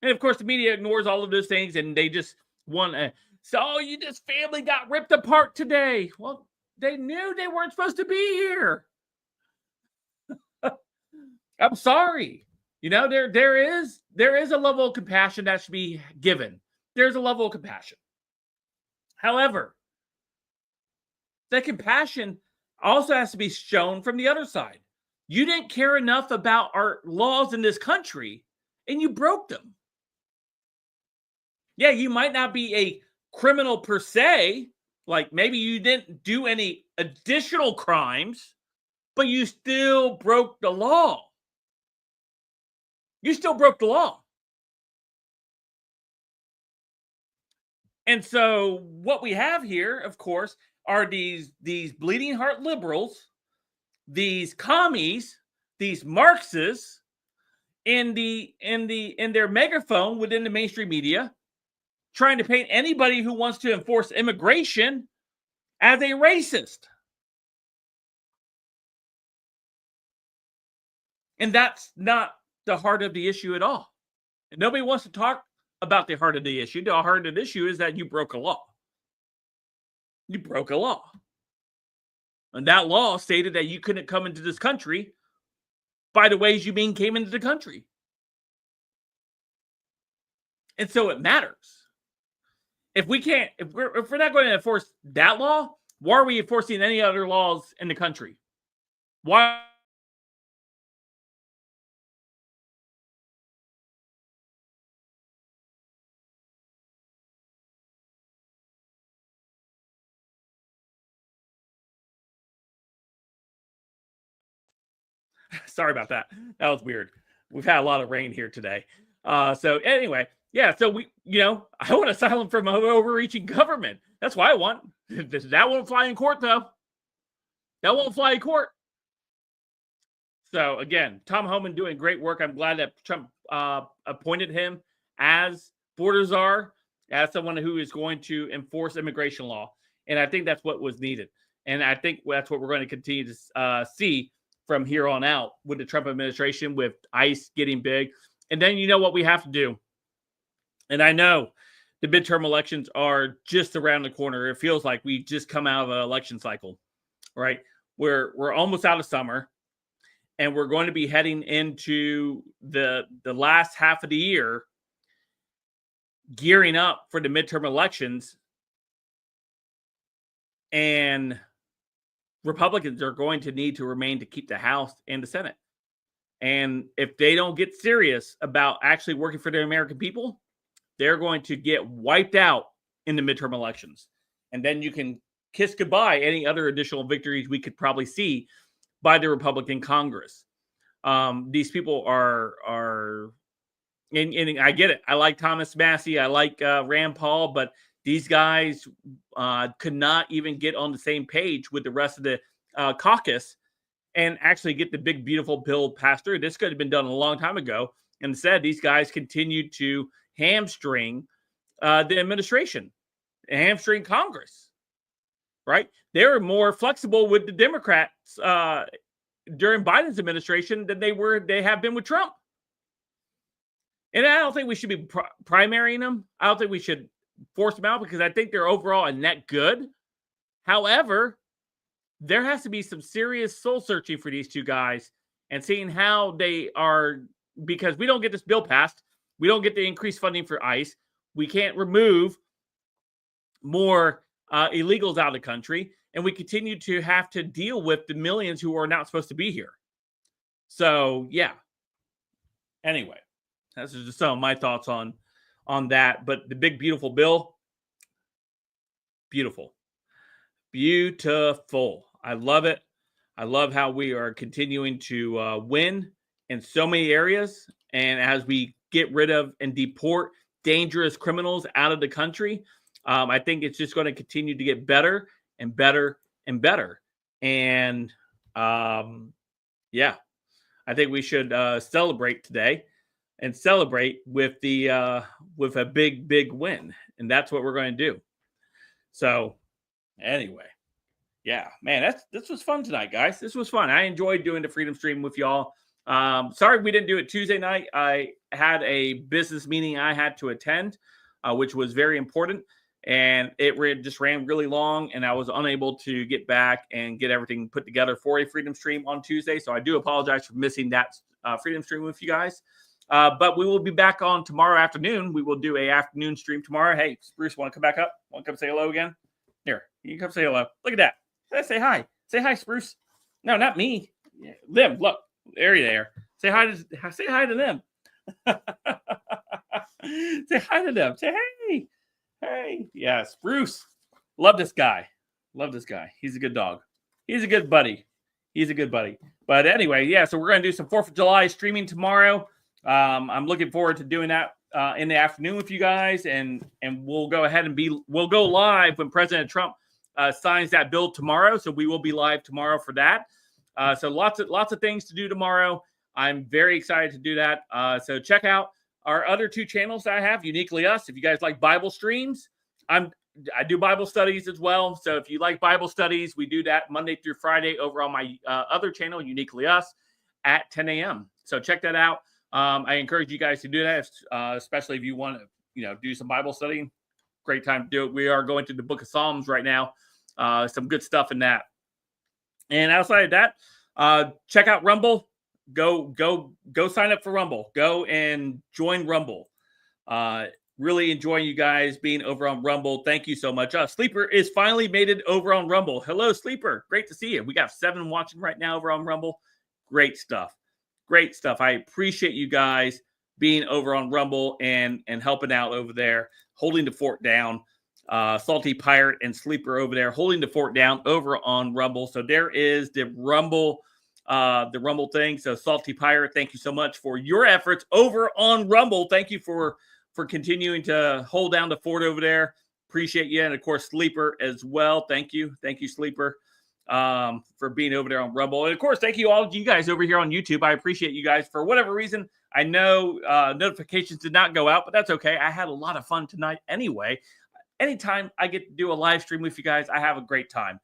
And of course, the media ignores all of those things, and they just want to, so this family got ripped apart today. Well, they knew they weren't supposed to be here. I'm sorry. There is a level of compassion that should be given. There's a level of compassion. However, the compassion also has to be shown from the other side. You didn't care enough about our laws in this country, and you broke them. Yeah, you might not be a criminal per se, like maybe you didn't do any additional crimes, but you still broke the law. You still broke the law. And so what we have here, of course, are these bleeding heart liberals, these commies, these Marxists in their megaphone within the mainstream media, trying to paint anybody who wants to enforce immigration as a racist. And that's not the heart of the issue at all. And nobody wants to talk about the heart of the issue. The heart of the issue is that you broke a law. You broke a law. And that law stated that you couldn't come into this country by the ways you came into the country. And so it matters. If we're not going to enforce that law, why are we enforcing any other laws in the country? Why? Sorry about that. That was weird. We've had a lot of rain here today. So anyway, yeah. So I want asylum from an overreaching government. That's what I want. That won't fly in court, though. That won't fly in court. So again, Tom Homan doing great work. I'm glad that Trump appointed him as border czar, as someone who is going to enforce immigration law. And I think that's what was needed. And I think that's what we're going to continue to see from here on out with the Trump administration, with ICE getting big. And then what we have to do. And I know the midterm elections are just around the corner. It feels like we just come out of an election cycle, right? We're almost out of summer, and we're going to be heading into the last half of the year, gearing up for the midterm elections. And Republicans are going to need to remain to keep the House and the Senate. And if they don't get serious about actually working for the American people, they're going to get wiped out in the midterm elections. And then you can kiss goodbye any other additional victories we could probably see by the Republican Congress. These people are and I get it. I like Thomas Massie. I like Rand Paul, but these guys could not even get on the same page with the rest of the caucus and actually get the big, beautiful bill passed through. This could have been done a long time ago. Instead, these guys continued to hamstring the administration, hamstring Congress, right? They were more flexible with the Democrats during Biden's administration than they have been with Trump. And I don't think we should be primarying them. I don't think we should force them out because I think they're overall a net good. However, there has to be some serious soul searching for these two guys and seeing how they are, because we don't get this bill passed. We don't get the increased funding for ICE. We can't remove more illegals out of the country. And we continue to have to deal with the millions who are not supposed to be here. So, yeah. Anyway, that's just some of my thoughts on that. But the big, beautiful bill, beautiful. Beautiful. I love it. I love how we are continuing to win in so many areas. And as we get rid of and deport dangerous criminals out of the country, I think it's just going to continue to get better and better and better. And yeah, I think we should celebrate today and celebrate with with a big, big win. And that's what we're going to do. So anyway, yeah, man, this was fun tonight, guys. This was fun. I enjoyed doing the Freedom Stream with y'all. Sorry we didn't do it Tuesday night. I had a business meeting I had to attend, which was very important. And it just ran really long, and I was unable to get back and get everything put together for a Freedom Stream on Tuesday. So I do apologize for missing that Freedom Stream with you guys. But we will be back on tomorrow afternoon. We will do an afternoon stream tomorrow. Hey, Bruce, want to come back up? Want to come say hello again? Here, you can come say hello. Look at that. Let's say hi. Say hi, Spruce. No, not me. Yeah, them. Look, there you are. Say hi to them. Say hi to them. Say hey. Hey, yeah, Spruce. Love this guy. Love this guy. He's a good dog. He's a good buddy. He's a good buddy. But anyway, yeah, so we're going to do some 4th of July streaming tomorrow. I'm looking forward to doing that in the afternoon with you guys, and we'll go ahead and we'll go live when President Trump signs that bill tomorrow. So we will be live tomorrow for that. So lots of things to do tomorrow. I'm very excited to do that. So check out our other 2 channels that I have, Uniquely Us. If you guys like Bible streams, I do Bible studies as well. So if you like Bible studies, we do that Monday through Friday over on my other channel, Uniquely Us, at 10 a.m. So check that out. I encourage you guys to do that, especially if you want to, do some Bible studying. Great time to do it. We are going through the book of Psalms right now. Some good stuff in that. And outside of that, check out Rumble. Go sign up for Rumble. Go and join Rumble. Really enjoying you guys being over on Rumble. Thank you so much. Sleeper is finally made it over on Rumble. Hello, Sleeper. Great to see you. We got 7 watching right now over on Rumble. Great stuff. Great stuff. I appreciate you guys being over on Rumble and helping out over there, holding the fort down. Salty Pirate and Sleeper over there holding the fort down over on Rumble. So there is the Rumble thing. So Salty Pirate, thank you so much for your efforts over on Rumble. Thank you for continuing to hold down the fort over there. Appreciate you. And of course, Sleeper as well. Thank you, Sleeper, for being over there on Rumble. And of course, thank you all you guys over here on YouTube. I appreciate you guys. For whatever reason, I know notifications did not go out, but that's okay. I had a lot of fun tonight anyway. Anytime I get to do a live stream with you guys, I have a great time.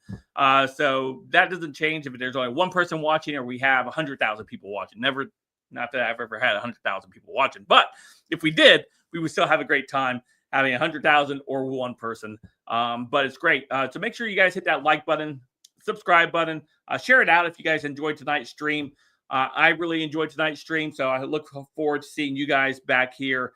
So that doesn't change if there's only one person watching or we have 100,000 people watching. Not that I've ever had 100,000 people watching, but if we did, we would still have a great time having 100,000 or one person. But it's great. So make sure you guys hit that like button, subscribe button, share it out if you guys enjoyed tonight's stream. I really enjoyed tonight's stream, so I look forward to seeing you guys back here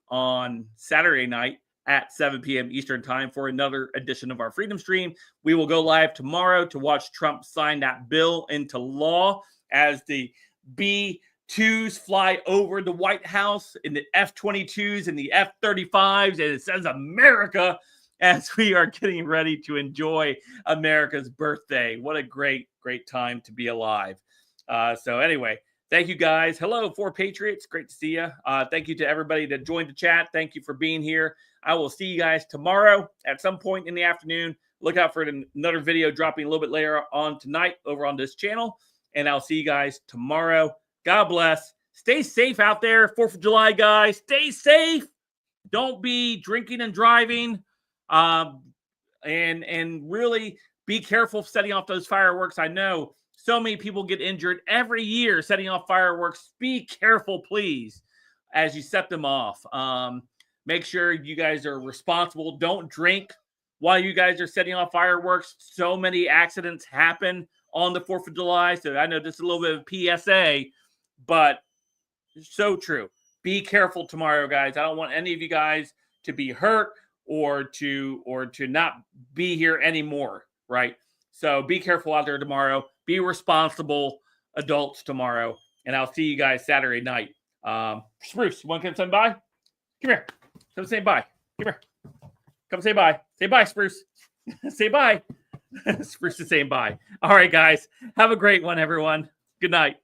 on Saturday night at 7 p.m. Eastern time for another edition of our Freedom Stream. We will go live tomorrow to watch Trump sign that bill into law as the B-2s fly over the White House in the F-22s and the F-35s, and it says America as we are getting ready to enjoy America's birthday. What a great, great time to be alive. So anyway, thank you guys. Hello, 4 Patriots. Great to see you. Thank you to everybody that joined the chat. Thank you for being here. I will see you guys tomorrow at some point in the afternoon. Look out for another video dropping a little bit later on tonight over on this channel. And I'll see you guys tomorrow. God bless. Stay safe out there. 4th of July, guys. Stay safe. Don't be drinking and driving. And really be careful setting off those fireworks. I know so many people get injured every year setting off fireworks. Be careful, please, as you set them off. Make sure you guys are responsible. Don't drink while you guys are setting off fireworks. So many accidents happen on the 4th of July. So I know this is a little bit of a PSA, but so true. Be careful tomorrow, guys. I don't want any of you guys to be hurt or to not be here anymore, right? So be careful out there tomorrow. Be responsible adults tomorrow. And I'll see you guys Saturday night. Spruce, you want to come say bye? Come here. Come say bye. Come here. Come say bye. Say bye, Spruce. Say bye. Spruce is saying bye. All right, guys. Have a great one, everyone. Good night.